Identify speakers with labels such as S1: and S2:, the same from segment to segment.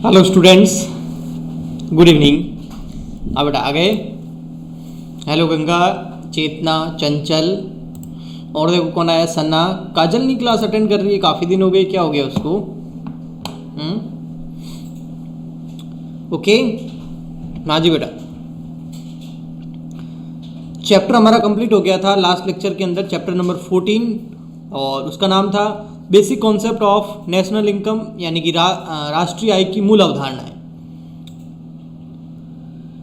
S1: Hello students, good evening. अब बेटा आ गए। हेलो गंगा, चेतना, चंचल और देखो कौन आया, सन्ना। काजल नहीं क्लास अटेंड कर रही है, काफ़ी दिन हो गए, क्या हो गया उसको? ओके, हाँ जी बेटा। चैप्टर हमारा कंप्लीट हो गया था लास्ट लेक्चर के अंदर, चैप्टर नंबर 14, और उसका नाम था basic concept of national income, यानी कि राष्ट्रीय आय की मूल अवधारणाएं।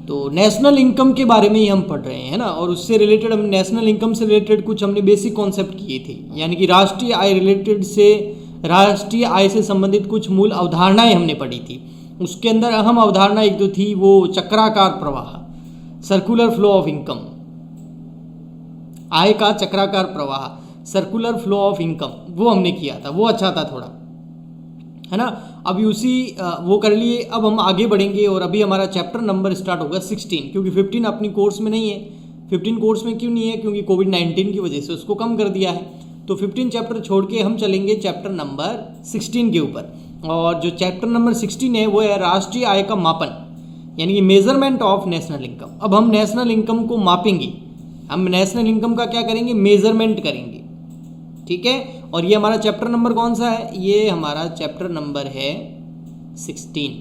S1: तो नेशनल इनकम के बारे में ही हम पढ़ रहे हैं, है ना, और उससे रिलेटेड हम नेशनल इनकम से रिलेटेड कुछ हमने बेसिक कॉन्सेप्ट किए थे, यानी कि राष्ट्रीय आय रिलेटेड से राष्ट्रीय आय से संबंधित कुछ मूल अवधारणाएं हमने पढ़ी थी। उसके अंदर अहम अवधारणा एक जो थी वो चक्राकार प्रवाह, सर्कुलर फ्लो ऑफ इनकम, आय का चक्राकार प्रवाह, सर्कुलर फ्लो ऑफ इनकम, वो हमने किया था, वो अच्छा था थोड़ा, है ना। अभी उसी वो कर लिए। अब हम आगे बढ़ेंगे और अभी हमारा चैप्टर नंबर स्टार्ट होगा 16, क्योंकि 15 अपनी कोर्स में नहीं है। 15 कोर्स में क्यों नहीं है? क्योंकि कोविड-19 की वजह से उसको कम कर दिया है। तो 15 चैप्टर छोड़ के हम चलेंगे चैप्टर नंबर 16 के ऊपर, और जो चैप्टर नंबर 16 है वो है राष्ट्रीय आय का मापन, यानी कि मेजरमेंट ऑफ नेशनल इनकम। अब हम नेशनल इनकम को मापेंगे, हम नेशनल इनकम का क्या करेंगे? मेजरमेंट करेंगे, ठीक है। और ये हमारा चैप्टर नंबर कौन सा है? ये हमारा चैप्टर नंबर है 16,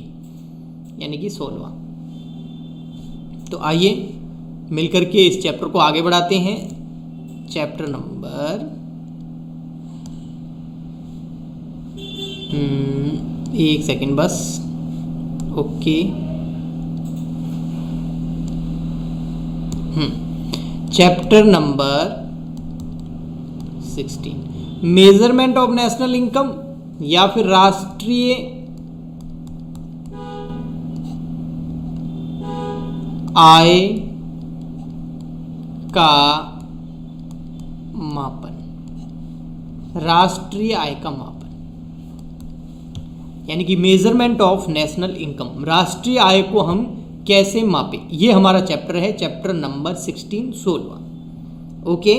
S1: यानी कि 16वां। तो आइए मिलकर के इस चैप्टर को आगे बढ़ाते हैं। चैप्टर नंबर एक सेकंड बस, okay. Chapter number 16, measurement of national income या फिर राष्ट्रीय आय का मापन, राष्ट्रीय आय का मापन, यानी कि मेजरमेंट ऑफ नेशनल इनकम, राष्ट्रीय आय को हम कैसे मापें, ये हमारा चैप्टर है, चैप्टर नंबर 16, 16वां। ओके,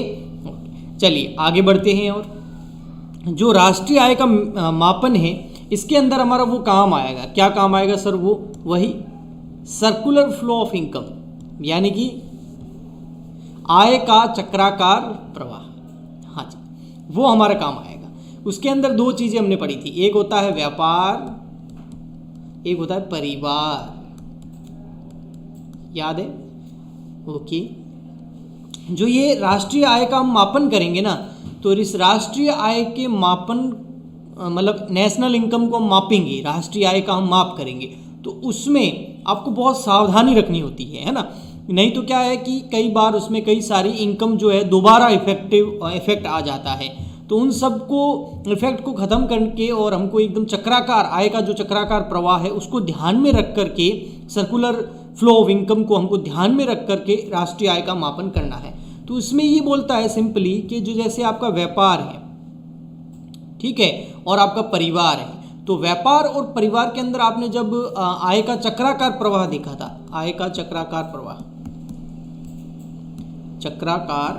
S1: चलिए आगे बढ़ते हैं। और जो राष्ट्रीय आय का मापन है, इसके अंदर हमारा वो काम आएगा, क्या काम आएगा सर? वो वही सर्कुलर फ्लो ऑफ इनकम, यानी कि आय का चक्राकार प्रवाह, हाँ जी, वो हमारा काम आएगा। उसके अंदर दो चीजें हमने पढ़ी थी, एक होता है व्यापार, एक होता है परिवार, याद है? ओके। जो ये राष्ट्रीय आय का हम मापन करेंगे ना, तो इस राष्ट्रीय आय के मापन मतलब नेशनल इनकम को हम मापेंगे, राष्ट्रीय आय का हम माप करेंगे, तो उसमें आपको बहुत सावधानी रखनी होती है ना। नहीं तो क्या है कि कई बार उसमें कई सारी इनकम जो है दोबारा इफेक्ट आ जाता है। तो उन सब को इफेक्ट को ख़त्म करके और हमको एकदम चक्राकार आय का जो चक्राकार प्रवाह है उसको ध्यान में रख करके, सर्कुलर फ्लो ऑफ इनकम को हमको ध्यान में रख करके राष्ट्रीय आय का मापन करना है। तो इसमें ये बोलता है सिंपली कि जो जैसे आपका व्यापार है, ठीक है, और आपका परिवार है, तो व्यापार और परिवार के अंदर आपने जब आय का चक्राकार प्रवाह देखा था, आय का चक्राकार प्रवाह, चक्राकार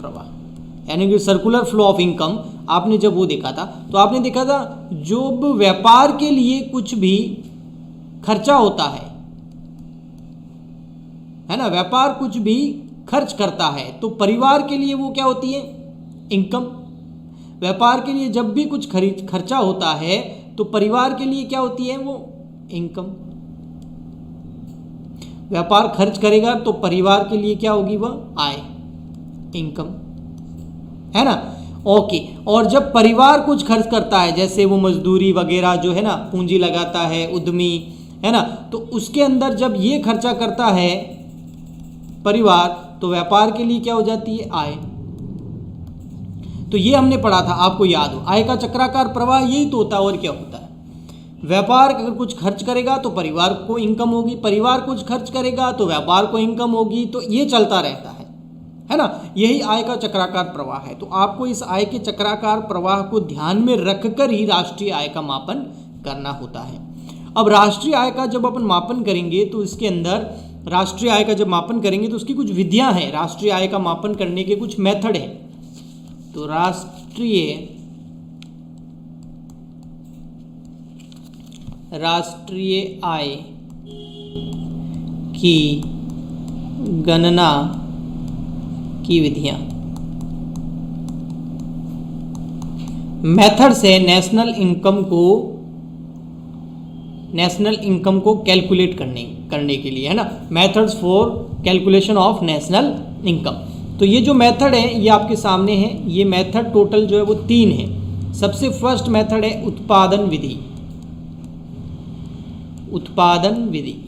S1: प्रवाह यानी कि सर्कुलर फ्लो ऑफ इनकम, आपने जब वो देखा था, तो आपने देखा था जब व्यापार के लिए कुछ भी खर्चा होता है ना, व्यापार कुछ भी खर्च करता है, तो परिवार के लिए वो क्या होती है? इनकम। व्यापार के लिए जब भी कुछ खर्चा होता है तो परिवार के लिए क्या होती है? वो इनकम। व्यापार खर्च करेगा तो परिवार के लिए क्या होगी? वह आय, इनकम, है ना। ओके। और जब परिवार कुछ खर्च करता है, जैसे वो मजदूरी वगैरह जो है ना, पूंजी लगाता है, उद्यमी, है ना, तो उसके अंदर जब ये खर्चा करता है परिवार, तो व्यापार के लिए क्या हो जाती है? आय। तो ये हमने पढ़ा था, आपको याद हो, आय का चक्राकार प्रवाह यही तो होता है, और क्या होता है? व्यापार अगर कुछ खर्च करेगा तो परिवार को इनकम होगी, परिवार कुछ खर्च करेगा तो व्यापार को इनकम होगी, तो ये चलता रहता है ना। यही आय का चक्राकार प्रवाह है। तो आपको इस आय के चक्राकार प्रवाह को ध्यान में रखकर ही राष्ट्रीय आय का मापन करना होता है। अब राष्ट्रीय आय का जब अपन मापन करेंगे तो इसके अंदर राष्ट्रीय आय का जब मापन करेंगे तो उसकी कुछ विधियां हैं, राष्ट्रीय आय का मापन करने के कुछ मेथड हैं। तो राष्ट्रीय आय की गणना की विधियां। मेथड्स है नेशनल इनकम को कैलकुलेट करने के लिए, है ना, methods for calculation of national income. तो ये जो मेथड है ये आपके सामने है। ये मेथड टोटल जो है वो 3 है। सबसे फर्स्ट मेथड है उत्पादन विधि,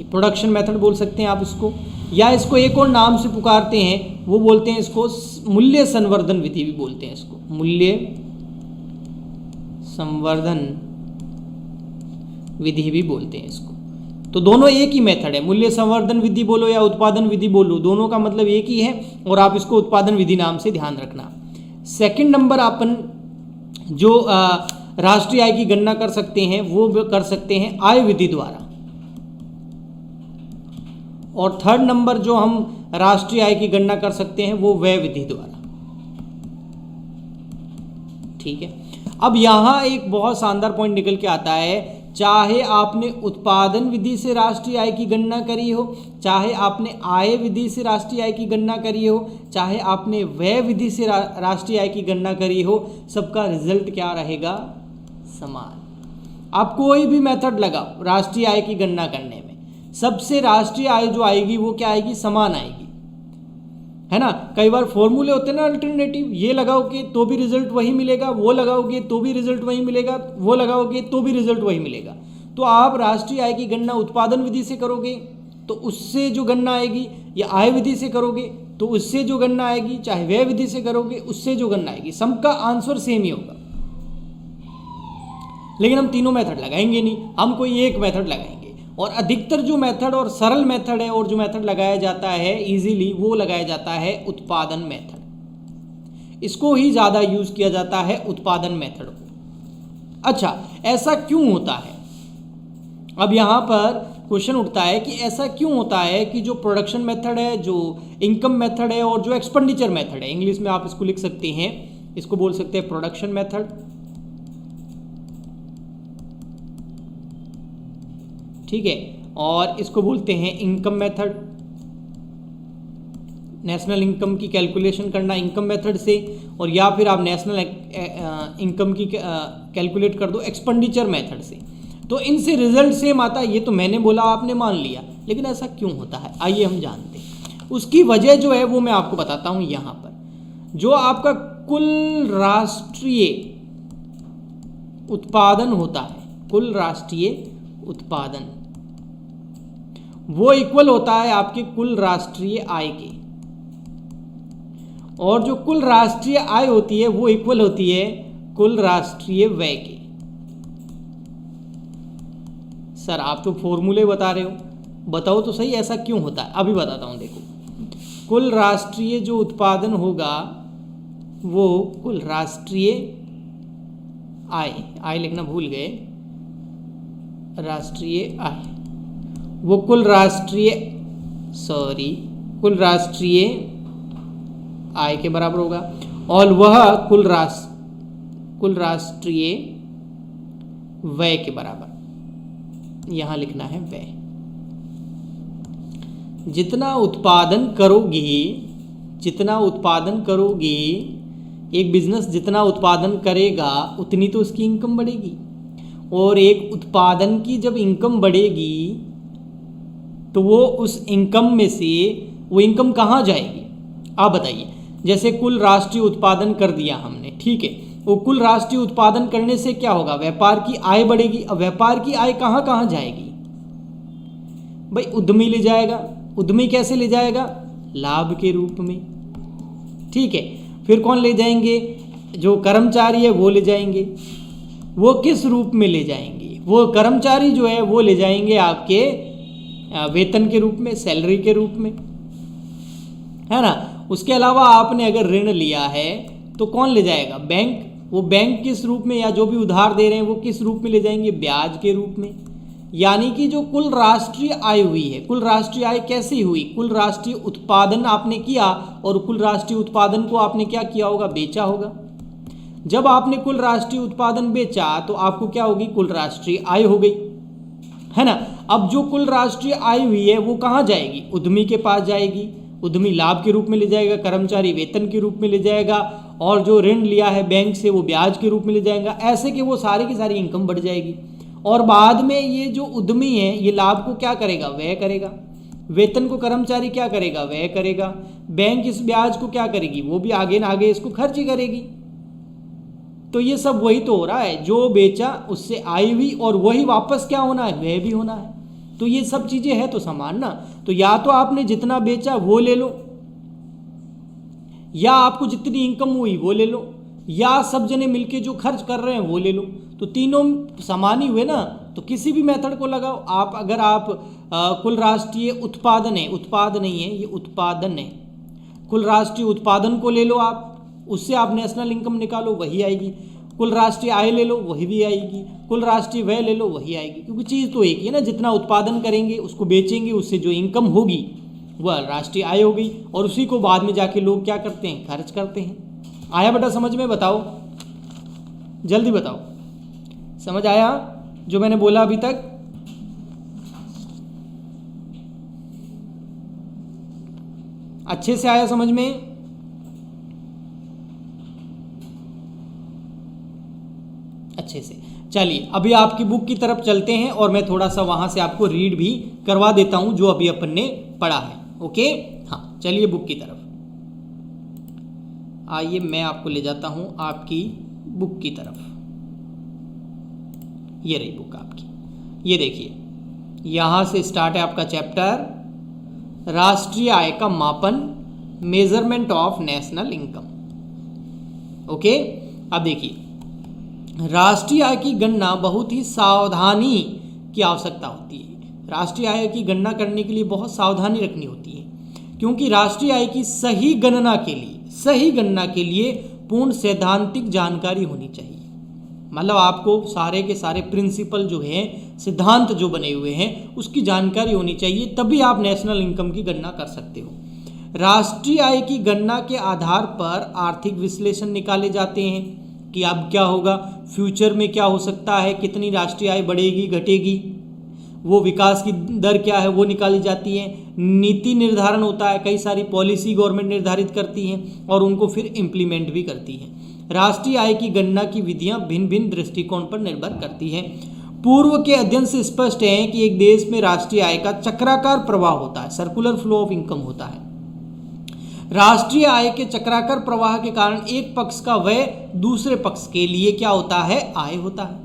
S1: प्रोडक्शन मेथड बोल सकते हैं आप इसको, या इसको एक और नाम से पुकारते हैं, वो बोलते हैं इसको मूल्य संवर्धन विधि भी बोलते हैं इसको, मूल्य संवर्धन विधि भी बोलते हैं इसको। तो दोनों एक ही मेथड है, मूल्य संवर्धन विधि बोलो या उत्पादन विधि बोलो, दोनों का मतलब एक ही है और आप इसको उत्पादन विधि नाम से ध्यान रखना। सेकंड नंबर अपन जो राष्ट्रीय आय की गणना कर सकते हैं वो कर सकते हैं आय विधि द्वारा, और थर्ड नंबर जो हम राष्ट्रीय आय की गणना कर सकते हैं वो व्यय विधि द्वारा। ठीक है, अब यहां एक बहुत शानदार पॉइंट निकल के आता है, चाहे आपने उत्पादन विधि से राष्ट्रीय आय की गणना करी हो, चाहे आपने आय विधि से राष्ट्रीय आय की गणना करी हो, चाहे आपने व्यय विधि से राष्ट्रीय आय की गणना करी हो, सबका रिजल्ट क्या रहेगा? समान। आप कोई भी मेथड लगाओ राष्ट्रीय आय की गणना करने में, सबसे राष्ट्रीय आय जो आएगी वो क्या आएगी? समान आएगी, है ना। कई बार फॉर्मूले होते हैं ना अल्टरनेटिव, ये लगाओगे तो भी रिजल्ट वही मिलेगा, वो लगाओगे तो भी रिजल्ट वही मिलेगा, वो लगाओगे तो भी रिजल्ट वही मिलेगा। तो आप राष्ट्रीय आय की गणना उत्पादन विधि से करोगे तो उससे जो गणना आएगी, या आय विधि से करोगे तो उससे जो गणना आएगी, चाहे व्यय विधि से करोगे उससे जो गणना आएगी, सबका आंसर सेम ही होगा। लेकिन हम तीनों मेथड लगाएंगे नहीं, हम कोई एक मेथड लगाएंगे, और अधिकतर जो मेथड और सरल मेथड है और जो मेथड लगाया जाता है इजीली, वो लगाया जाता है उत्पादन मेथड। इसको ही ज़्यादा यूज किया जाता है, उत्पादन मेथड को। अच्छा, ऐसा क्यों होता है? अब यहाँ पर क्वेश्चन उठता है कि ऐसा क्यों होता है कि जो प्रोडक्शन मेथड है, जो इनकम मेथड है और जो एक्सपेंडिचर मेथड है, इंग्लिश में आप इसको लिख सकते हैं, इसको बोल सकते हैं प्रोडक्शन मेथड, ठीक है, और इसको बोलते हैं इनकम मेथड, नेशनल इनकम की कैलकुलेशन करना इनकम मेथड से, और या फिर आप नेशनल इनकम की कैलकुलेट कर दो एक्सपेंडिचर मेथड से। तो इनसे रिजल्ट सेम आता है, ये तो मैंने बोला आपने मान लिया, लेकिन ऐसा क्यों होता है आइए हम जानते हैं। उसकी वजह जो है वो मैं आपको बताता हूँ। यहाँ पर जो आपका कुल राष्ट्रीय उत्पादन होता है, कुल राष्ट्रीय उत्पादन, वो इक्वल होता है आपके कुल राष्ट्रीय आय के, और जो कुल राष्ट्रीय आय होती है वो इक्वल होती है कुल राष्ट्रीय व्यय के। सर आप तो फॉर्मूले बता रहे हो, बताओ तो सही ऐसा क्यों होता है। अभी बताता हूं, देखो, कुल राष्ट्रीय जो उत्पादन होगा वो कुल राष्ट्रीय आय लिखना भूल गए, राष्ट्रीय आय, वो कुल राष्ट्रीय आय के बराबर होगा, और वह कुल राष्ट्रीय व्यय के बराबर, यहां लिखना है व्यय। जितना उत्पादन करोगी, एक बिजनेस जितना उत्पादन करेगा उतनी तो उसकी इनकम बढ़ेगी, और एक उत्पादन की जब इनकम बढ़ेगी तो वो उस इनकम में से वो इनकम कहाँ जाएगी? आप बताइए। जैसे कुल राष्ट्रीय उत्पादन कर दिया हमने, ठीक है, वो कुल राष्ट्रीय उत्पादन करने से क्या होगा? व्यापार की आय बढ़ेगी। अब व्यापार की आय कहाँ कहाँ जाएगी? भाई उद्यमी ले जाएगा। उद्यमी कैसे ले जाएगा? लाभ के रूप में, ठीक है। फिर कौन ले जाएंगे? जो कर्मचारी है वो ले जाएंगे। वो किस रूप में ले जाएंगे? वो कर्मचारी जो है वो ले जाएंगे आपके वेतन के रूप में, सैलरी के रूप में, है ना। उसके अलावा आपने अगर ऋण लिया है तो कौन ले जाएगा? बैंक। वो बैंक किस रूप में, या जो भी उधार दे रहे हैं वो किस रूप में ले जाएंगे? ब्याज के रूप में। यानी कि जो कुल राष्ट्रीय आय हुई है, कुल राष्ट्रीय आय कैसी हुई? कुल राष्ट्रीय उत्पादन आपने किया, और कुल राष्ट्रीय उत्पादन को आपने क्या किया होगा? बेचा होगा। जब आपने कुल राष्ट्रीय उत्पादन बेचा तो आपको क्या होगी? कुल राष्ट्रीय आय हो गई। है ना। अब जो कुल राष्ट्रीय आय हुई है वो कहाँ जाएगी, उद्यमी के पास जाएगी, उद्यमी लाभ के रूप में ले जाएगा, कर्मचारी वेतन के रूप में ले जाएगा, और जो ऋण लिया है बैंक से वो ब्याज के रूप में ले जाएगा। ऐसे कि वो सारी की सारी इनकम बढ़ जाएगी। और बाद में ये जो उद्यमी है ये लाभ को क्या करेगा, व्यय करेगा, वेतन को कर्मचारी क्या करेगा, व्यय करेगा, बैंक इस ब्याज को क्या करेगी, वो भी आगे ना आगे इसको खर्च ही करेगी। तो ये सब वही तो हो रहा है, जो बेचा उससे आय हुई और वही वापस क्या होना है, व्यय भी होना है। तो ये सब चीजें हैं तो समान ना। तो या तो आपने जितना बेचा वो ले लो, या आपको जितनी इनकम हुई वो ले लो, या सब जने मिलके जो खर्च कर रहे हैं वो ले लो। तो तीनों समान ही हुए ना। तो किसी भी मेथड को लगाओ आप। अगर आप कुल राष्ट्रीय उत्पादन है, उत्पाद नहीं है ये उत्पादन है, कुल राष्ट्रीय उत्पादन को ले लो आप, उससे आप नेशनल इनकम निकालो वही आएगी। कुल राष्ट्रीय आय ले लो वही भी आएगी, कुल राष्ट्रीय व्यय ले लो वही आएगी, क्योंकि चीज़ तो एक ही है ना। जितना उत्पादन करेंगे उसको बेचेंगे, उससे जो इनकम होगी वह राष्ट्रीय आय होगी, और उसी को बाद में जाके लोग क्या करते हैं, खर्च करते हैं। आया बेटा समझ में, बताओ जल्दी बताओ, समझ आया जो मैंने बोला अभी तक? अच्छे से आया समझ में? अच्छे से। चलिए अभी आपकी बुक की तरफ चलते हैं और मैं थोड़ा सा वहां से आपको रीड भी करवा देता हूं जो अभी अपन ने पढ़ा है। ओके, हाँ चलिए बुक की तरफ आइए, मैं आपको ले जाता हूं आपकी बुक की तरफ। ये रही बुक आपकी, ये देखिए यहां से स्टार्ट है आपका चैप्टर राष्ट्रीय आय का मापन, measurement of national income. Okay, अब देखिए राष्ट्रीय आय की गणना बहुत ही सावधानी की आवश्यकता होती है। राष्ट्रीय आय की गणना करने के लिए बहुत सावधानी रखनी होती है, क्योंकि राष्ट्रीय आय की सही गणना के लिए पूर्ण सैद्धांतिक जानकारी होनी चाहिए। मतलब आपको सारे के सारे प्रिंसिपल जो है, सिद्धांत जो बने हुए हैं उसकी जानकारी होनी चाहिए, तभी आप नेशनल इनकम की गणना कर सकते हो। राष्ट्रीय आय की गणना के आधार पर आर्थिक विश्लेषण निकाले जाते हैं कि अब क्या होगा, फ्यूचर में क्या हो सकता है, कितनी राष्ट्रीय आय बढ़ेगी घटेगी, वो विकास की दर क्या है वो निकाली जाती है। नीति निर्धारण होता है, कई सारी पॉलिसी गवर्नमेंट निर्धारित करती है और उनको फिर इम्प्लीमेंट भी करती है। राष्ट्रीय आय की गणना की विधियां भिन्न भिन्न दृष्टिकोण पर निर्भर करती हैं। पूर्व के अध्ययन से स्पष्ट है कि एक देश में राष्ट्रीय आय का चक्राकार प्रवाह होता है, सर्कुलर फ्लो ऑफ इनकम होता है। राष्ट्रीय आय के चक्राकार प्रवाह के कारण एक पक्ष का व्यय दूसरे पक्ष के लिए क्या होता है, आय होता है।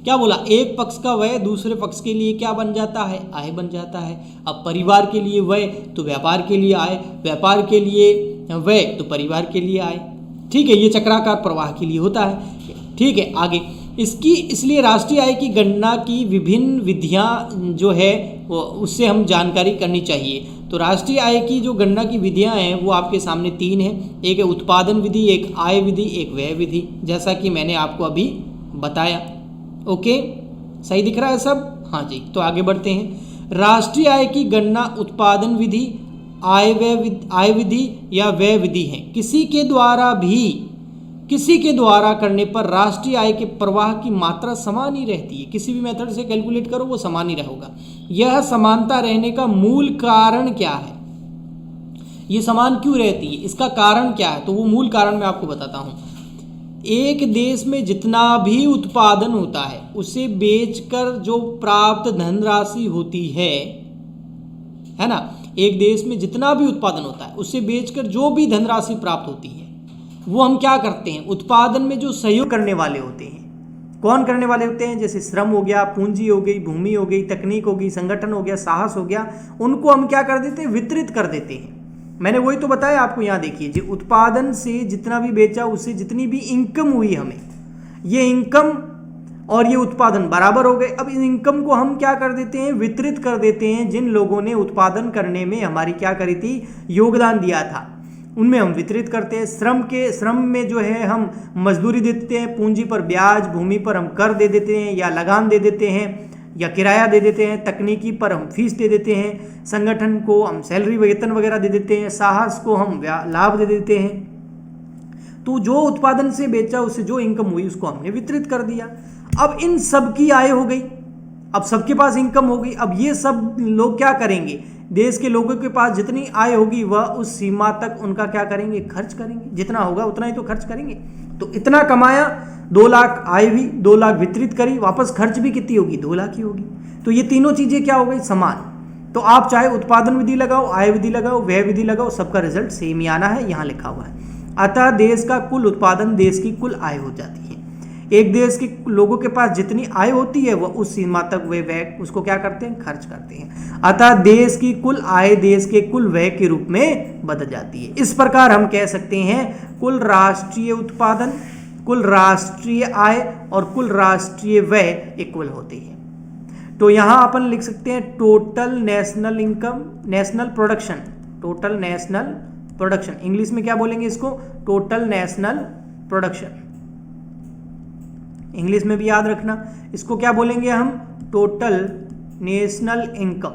S1: क्या बोला, एक पक्ष का व्यय दूसरे पक्ष के लिए क्या बन जाता है, आय बन जाता है। अब परिवार के लिए व्यय तो व्यापार के लिए आय, व्यापार के लिए व्यय तो परिवार के लिए आय। ठीक है, ये चक्राकार प्रवाह के लिए होता है। ठीक है, आगे इसलिए राष्ट्रीय आय की गणना की विभिन्न विधियां जो है उससे हम जानकारी करनी चाहिए। तो राष्ट्रीय आय की जो गणना की विधियां हैं वो आपके सामने तीन हैं, एक है उत्पादन विधि, एक आय विधि, एक व्यय विधि, जैसा कि मैंने आपको अभी बताया। ओके, सही दिख रहा है सब? हाँ जी, तो आगे बढ़ते हैं। राष्ट्रीय आय की गणना उत्पादन विधि, आय विधि या व्यय विधि है। किसी के द्वारा करने पर राष्ट्रीय आय के प्रवाह की मात्रा समान ही रहती है। किसी भी मेथड से कैलकुलेट करो वो समान ही रहेगा। यह समानता रहने का मूल कारण क्या है, ये समान क्यों रहती है, इसका कारण क्या है? तो वो मूल कारण मैं आपको बताता हूं। एक देश में जितना भी उत्पादन होता है उसे बेचकर जो प्राप्त धनराशि होती है ना, एक देश में जितना भी उत्पादन होता है उसे बेचकर जो भी धनराशि प्राप्त होती है वो हम क्या करते हैं, उत्पादन में जो सहयोग करने वाले होते हैं, कौन करने वाले होते हैं, जैसे श्रम हो गया, पूंजी हो गई, भूमि हो गई, तकनीक हो गई, संगठन हो गया, साहस हो गया, उनको हम क्या कर देते हैं, वितरित कर देते हैं। मैंने वही तो बताया आपको। यहाँ देखिए, जो उत्पादन से जितना भी बेचा उससे जितनी भी इनकम हुई हमें, ये इनकम और ये उत्पादन बराबर हो गए। अब इन इनकम को हम क्या कर देते हैं, वितरित कर देते हैं। जिन लोगों ने उत्पादन करने में हमारी क्या करी थी, योगदान दिया था, उनमें हम वितरित करते हैं। श्रम में जो है हम मजदूरी देते हैं, पूंजी पर ब्याज, भूमि पर हम कर दे देते हैं या लगान दे देते हैं या किराया दे देते हैं, तकनीकी पर हम फीस दे देते हैं, संगठन को हम सैलरी वेतन वगैरह दे देते हैं, साहस को हम लाभ दे देते हैं। तो जो उत्पादन से बेचा उससे जो इनकम हुई उसको हमने वितरित कर दिया। अब इन सब की आय हो गई, अब सबके पास इनकम होगी, अब ये सब लोग क्या करेंगे, देश के लोगों के पास जितनी आय होगी वह उस सीमा तक उनका क्या करेंगे, खर्च करेंगे, जितना होगा उतना ही तो खर्च करेंगे। तो इतना कमाया, 2 लाख आय भी, 2 लाख वितरित करी, वापस खर्च भी कितनी होगी, 2 लाख ही होगी। तो ये तीनों चीजें क्या हो गई, समान। तो आप चाहे उत्पादन विधि लगाओ, आय विधि लगाओ, व्यय विधि लगाओ, सबका रिजल्ट सेम ही आना है, यहाँ लिखा हुआ है। अतः देश का कुल उत्पादन देश की कुल आय हो जाती है। एक देश के लोगों के पास जितनी आय होती है वह उस सीमा तक वे व्यय उसको क्या करते हैं, खर्च करते हैं। अतः देश की कुल आय देश के कुल व्यय के रूप में बदल जाती है। इस प्रकार हम कह सकते हैं कुल राष्ट्रीय उत्पादन, कुल राष्ट्रीय आय और कुल राष्ट्रीय व्यय इक्वल होते हैं। तो यहां अपन लिख सकते हैं total national income, national production, total national production, English में क्या बोलेंगे इसको, टोटल नेशनल प्रोडक्शन। इंग्लिश में भी याद रखना, इसको क्या बोलेंगे हम, टोटल नेशनल इनकम।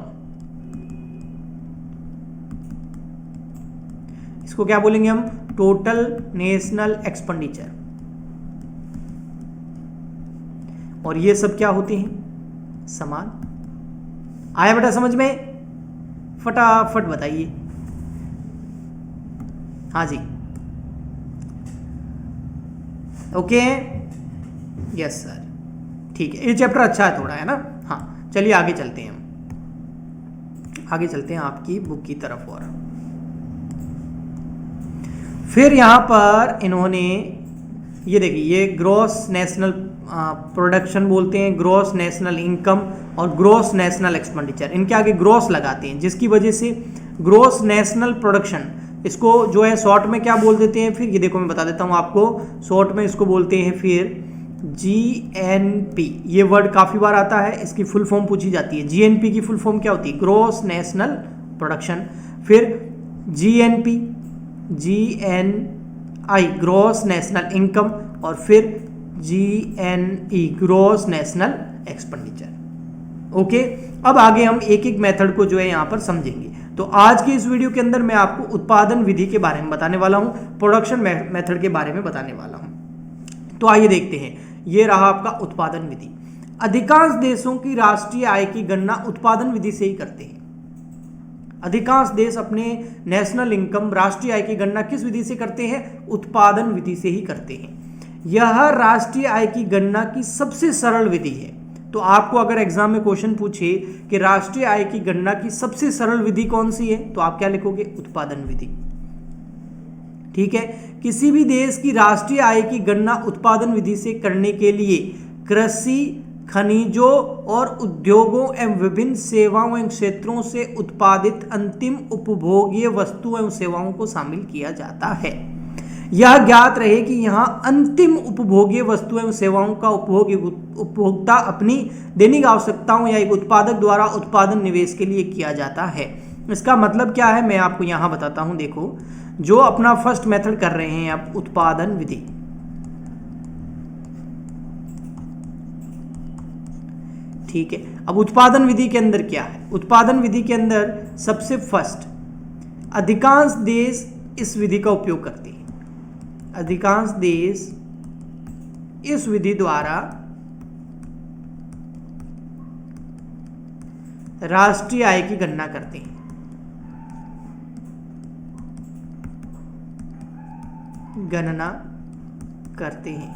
S1: इसको क्या बोलेंगे हम, टोटल नेशनल एक्सपेंडिचर। और ये सब क्या होते हैं, समान। आया बेटा समझ में, फटाफट बताइए। हाँ जी, ओके, यस सर, ठीक है, ये चैप्टर अच्छा है थोड़ा, है ना। हाँ चलिए आगे चलते हैं, हम आगे चलते हैं आपकी बुक की तरफ। और फिर यहां पर इन्होंने ये देखिए, ये ग्रॉस नेशनल प्रोडक्शन बोलते हैं, ग्रॉस नेशनल इनकम और ग्रॉस नेशनल एक्सपेंडिचर, इनके आगे ग्रॉस लगाते हैं, जिसकी वजह से ग्रॉस नेशनल प्रोडक्शन, इसको जो है शॉर्ट में क्या बोल देते हैं, फिर ये देखो मैं बता देता हूं आपको, शॉर्ट में इसको बोलते हैं फिर GNP। ये वर्ड काफी बार आता है, इसकी फुल फॉर्म पूछी जाती है। GNP की फुल फॉर्म क्या होती है, ग्रॉस नेशनल प्रोडक्शन। फिर GNP, GNI gross national income, और फिर GNE gross national expenditure. Okay, अब आगे हम एक एक मेथड को जो है यहां पर समझेंगे। तो आज की इस वीडियो के अंदर मैं आपको उत्पादन विधि के बारे में बताने वाला हूं, प्रोडक्शन मेथड के बारे में बताने वाला हूं। तो आइए देखते हैं, ये रहा आपका उत्पादन विधि। अधिकांश देशों की राष्ट्रीय आय की गणना उत्पादन विधि से ही करते हैं। अधिकांश देश अपने नेशनल इनकम, राष्ट्रीय आय की गणना किस विधि से करते हैं, उत्पादन विधि से ही करते हैं। यह राष्ट्रीय आय की गणना की सबसे सरल विधि है। तो आपको अगर एग्जाम में क्वेश्चन पूछे कि राष्ट्रीय आय की गणना की सबसे सरल विधि कौन सी है, तो आप क्या लिखोगे, उत्पादन विधि। ठीक है, किसी भी देश की राष्ट्रीय आय की गणना उत्पादन विधि से करने के लिए कृषि, खनिजों और उद्योगों एवं विभिन्न सेवाओं एवं क्षेत्रों से उत्पादित अंतिम उपभोग्य वस्तु एवं सेवाओं को शामिल किया जाता है। यह ज्ञात रहे कि यहाँ अंतिम उपभोग्य वस्तु एवं सेवाओं का उपभोग उपभोक्ता अपनी दैनिक आवश्यकताओं या एक उत्पादक द्वारा उत्पादन निवेश के लिए किया जाता है। इसका मतलब क्या है, मैं आपको यहाँ बताता हूँ। देखो, जो अपना फर्स्ट मेथड कर रहे हैं आप, उत्पादन विधि, ठीक है। अब उत्पादन विधि के अंदर क्या है, उत्पादन विधि के अंदर सबसे फर्स्ट अधिकांश देश इस विधि का उपयोग करते हैं। अधिकांश देश इस विधि द्वारा राष्ट्रीय आय की गणना करते हैं। गणना करते हैं,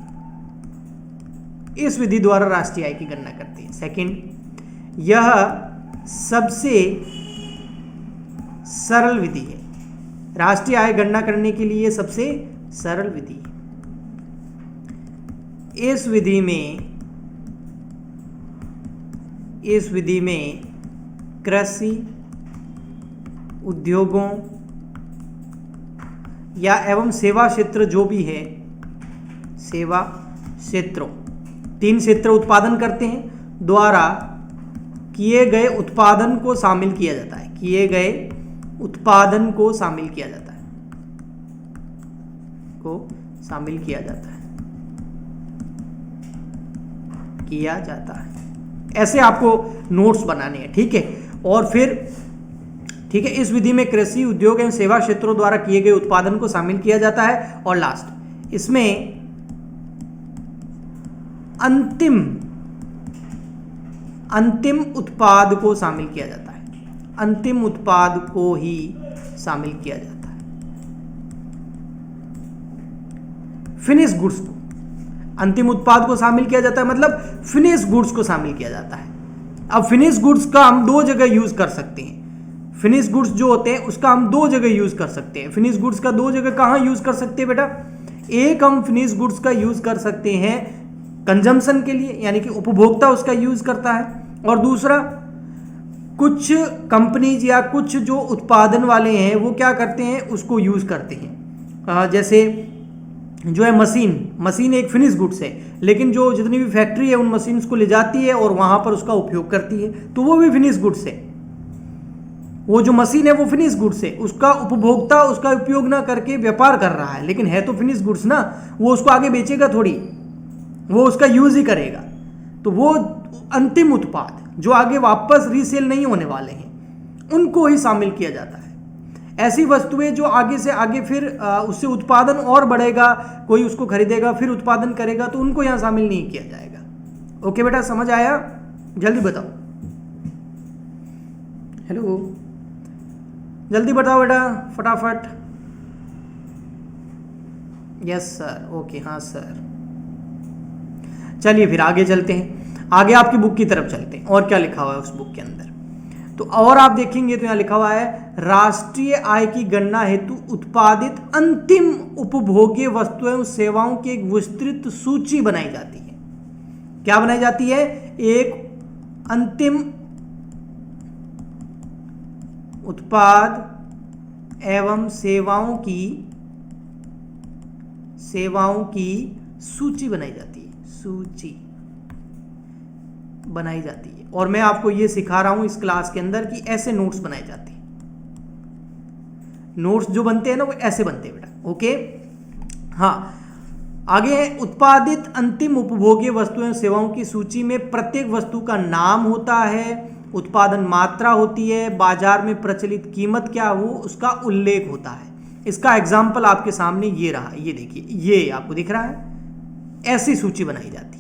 S1: इस विधि द्वारा राष्ट्रीय आय की गणना करते हैं। सेकंड, यह सबसे सरल विधि है। राष्ट्रीय आय गणना करने के लिए सबसे सरल विधि। इस विधि में कृषि, उद्योगों या एवं सेवा क्षेत्र जो भी है, सेवा क्षेत्रों, 3 क्षेत्र उत्पादन करते हैं, द्वारा किए गए उत्पादन को शामिल किया जाता है। किए गए उत्पादन को शामिल किया जाता है, किया जाता है। ऐसे आपको नोट्स बनाने हैं, ठीक है। और फिर ठीक है, इस विधि में कृषि, उद्योग एवं सेवा क्षेत्रों द्वारा किए गए उत्पादन को शामिल किया जाता है। और लास्ट, इसमें अंतिम उत्पाद को शामिल किया जाता है, अंतिम उत्पाद को ही शामिल किया जाता है। फिनिश गुड्स को, अंतिम उत्पाद को शामिल किया जाता है मतलब फिनिश गुड्स को शामिल किया जाता है। अब फिनिश गुड्स का हम दो जगह यूज कर सकते हैं। फिनिश गुड्स जो होते हैं उसका हम दो जगह यूज कर सकते हैं। फिनिश गुड्स का दो जगह कहां यूज कर सकते हैं बेटा? एक हम फिनिश गुड्स का यूज कर सकते हैं कंजम्पशन के लिए, यानी कि उपभोक्ता उसका यूज करता है, और दूसरा कुछ कंपनीज या कुछ जो उत्पादन वाले हैं वो क्या करते हैं, उसको यूज करते हैं। जैसे जो है मशीन एक फिनिश गुड्स है, लेकिन जो जितनी भी फैक्ट्री है उन मशीन्स को ले जाती है और वहां पर उसका उपयोग करती है, तो वो भी फिनिश गुड्स है। वो जो मशीन है वो फिनिश गुड्स है, उसका उपभोक्ता उसका उपयोग ना करके व्यापार कर रहा है, लेकिन है तो फिनिश गुड्स ना, वो उसको आगे बेचेगा थोड़ी, वो उसका यूज ही करेगा। तो वो अंतिम उत्पाद जो आगे वापस रीसेल नहीं होने वाले हैं उनको ही शामिल किया जाता है। ऐसी वस्तुएं जो आगे से आगे फिर उससे उत्पादन और बढ़ेगा, कोई उसको खरीदेगा फिर उत्पादन करेगा, तो उनको यहां शामिल नहीं किया जाएगा। ओके बेटा, समझ आया? जल्दी बताओ। हेलो, जल्दी बताओ बेटा, फटाफट। यस सर, ओके, हाँ सर। चलिए फिर आगे चलते हैं, आगे आपकी बुक की तरफ चलते हैं। और क्या लिखा हुआ है उस बुक के अंदर? तो और आप देखेंगे तो यहां लिखा हुआ है राष्ट्रीय आय की गणना हेतु उत्पादित अंतिम उपभोग्य वस्तुएं एवं सेवाओं की एक विस्तृत सूची बनाई जाती है। क्या बनाई जाती है? एक अंतिम उत्पाद एवं सेवाओं की सूची बनाई जाती है, सूची बनाई जाती है। और मैं आपको ये सिखा रहा हूं इस क्लास के अंदर कि ऐसे नोट्स बनाए जाते हैं। नोट्स जो बनते हैं ना वो ऐसे बनते हैं बेटा। ओके, हाँ, आगे है उत्पादित अंतिम उपभोग्य वस्तुएं और सेवाओं की सूची में प्रत्येक वस्तु का नाम होता है, उत्पादन मात्रा होती है, बाजार में प्रचलित कीमत क्या हो उसका उल्लेख होता है। इसका एग्जाम्पल आपके सामने ये रहा, ये देखिए, ये आपको दिख रहा है। ऐसी सूची बनाई जाती है।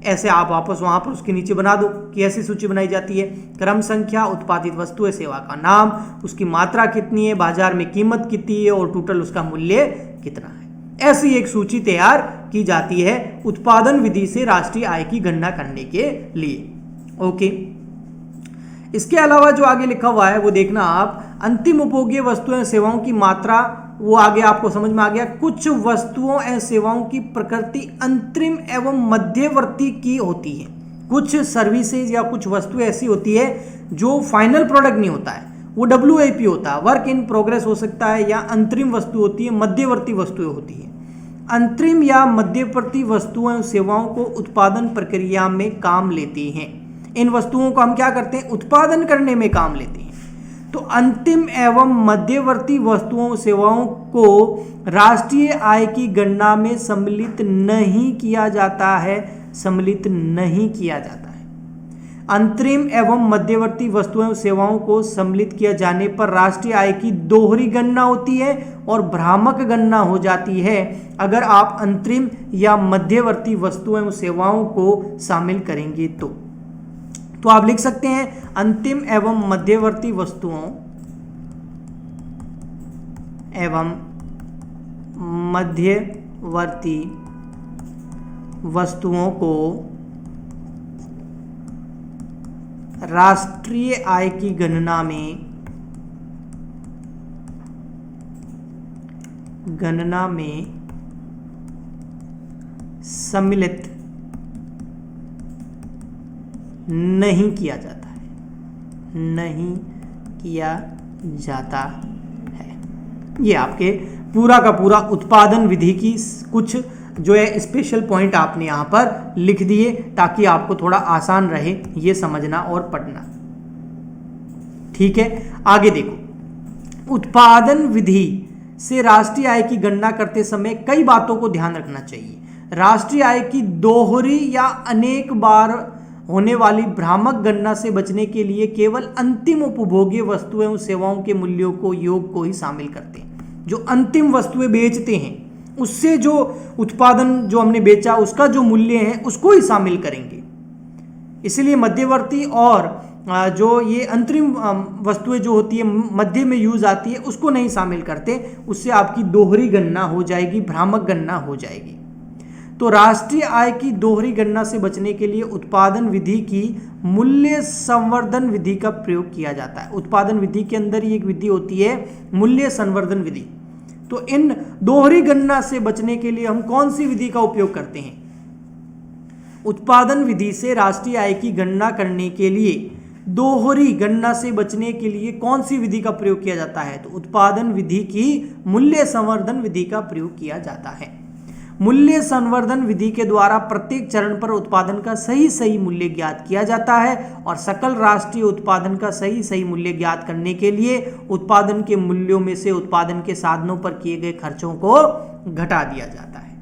S1: ऐसे आप वापस वहां पर उसके नीचे बना दो कि ऐसी सूची बनाई जाती है। क्रम संख्या, उत्पादित वस्तु है, सेवा का नाम, उसकी मात्रा कितनी है, बाजार में कीमत कितनी है और टोटल उसका मूल्य कितना है। ऐसी एक सूची तैयार की जाती है उत्पादन विधि से राष्ट्रीय आय की गणना करने के लिए। ओके, इसके अलावा जो आगे लिखा हुआ है वो देखना आप, अंतिम उपभोग्य वस्तुएं सेवाओं की मात्रा, वो आगे आपको समझ में आ गया। कुछ वस्तुओं एवं सेवाओं की प्रकृति अंतरिम एवं मध्यवर्ती की होती है। कुछ सर्विसेज या कुछ वस्तुएं ऐसी होती है जो फाइनल प्रोडक्ट नहीं होता है, वो WIP होता है, वर्क इन प्रोग्रेस हो सकता है, या अंतरिम वस्तु होती है, मध्यवर्ती वस्तुएं होती है। अंतरिम या मध्यवर्ती वस्तुओं एवं सेवाओं को उत्पादन प्रक्रिया में काम लेती हैं। इन वस्तुओं को हम क्या करते हैं? उत्पादन करने में काम लेते हैं। तो अंतिम एवं मध्यवर्ती वस्तुओं सेवाओं को राष्ट्रीय आय की गणना में सम्मिलित नहीं किया जाता है, सम्मिलित नहीं किया जाता है। अंतरिम एवं मध्यवर्ती वस्तुओं सेवाओं को सम्मिलित किया जाने पर राष्ट्रीय आय की दोहरी गणना होती है और भ्रामक गणना हो जाती है अगर आप अंतरिम या मध्यवर्ती वस्तुओं सेवाओं को शामिल करेंगे तो आप लिख सकते हैं अंतिम एवं मध्यवर्ती वस्तुओं एवं मध्यवर्ती वस्तुओं को राष्ट्रीय आय की गणना में सम्मिलित नहीं किया जाता है, नहीं किया जाता है। ये आपके पूरा का पूरा उत्पादन विधि की कुछ जो है स्पेशल पॉइंट आपने यहाँ पर लिख दिए ताकि आपको थोड़ा आसान रहे ये समझना और पढ़ना। ठीक है, आगे देखो, उत्पादन विधि से राष्ट्रीय आय की गणना करते समय कई बातों को ध्यान रखना चाहिए। राष्ट्रीय आय की दोहरी या अनेक बार होने वाली भ्रामक गणना से बचने के लिए केवल अंतिम उपभोग्य वस्तुएं एवं सेवाओं के मूल्यों को योग को ही शामिल करते हैं। जो अंतिम वस्तुएं बेचते हैं उससे जो उत्पादन जो हमने बेचा उसका जो मूल्य है उसको ही शामिल करेंगे। इसलिए मध्यवर्ती और जो ये अंतरिम वस्तुएं जो होती है मध्य में यूज आती है उसको नहीं शामिल करते, उससे आपकी दोहरी गणना हो जाएगी, भ्रामक गणना हो जाएगी। तो राष्ट्रीय आय की दोहरी गणना से बचने के लिए उत्पादन विधि की मूल्य संवर्धन विधि का प्रयोग किया जाता है। उत्पादन विधि के अंदर ही एक विधि होती है मूल्य संवर्धन विधि। तो इन दोहरी गणना से बचने के लिए हम कौन सी विधि का उपयोग करते हैं? उत्पादन विधि से राष्ट्रीय आय की गणना करने के लिए दोहरी गणना से बचने के लिए कौन सी विधि का प्रयोग किया जाता है? तो उत्पादन विधि की मूल्य संवर्धन विधि का प्रयोग किया जाता है। मूल्य संवर्धन विधि के द्वारा प्रत्येक चरण पर उत्पादन का सही मूल्य ज्ञात किया जाता है और सकल राष्ट्रीय उत्पादन का सही मूल्य ज्ञात करने के लिए उत्पादन के मूल्यों में से उत्पादन के साधनों पर किए गए खर्चों को घटा दिया जाता है।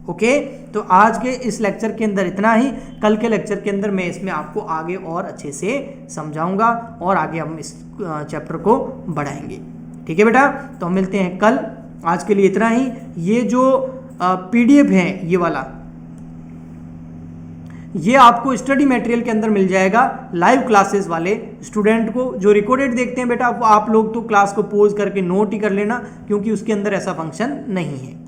S1: ओके, तो आज के इस लेक्चर के अंदर इतना ही। कल के लेक्चर के अंदर मैं इसमें आपको आगे और अच्छे से समझाऊंगा और आगे हम इस चैप्टर को बढ़ाएंगे। ठीक है बेटा, तो हम मिलते हैं कल। आज के लिए इतना ही। ये जो PDF है ये वाला, ये आपको स्टडी मटेरियल के अंदर मिल जाएगा लाइव क्लासेस वाले स्टूडेंट को। जो रिकॉर्डेड देखते हैं बेटा, आप लोग तो क्लास को पॉज करके नोट ही कर लेना, क्योंकि उसके अंदर ऐसा फंक्शन नहीं है।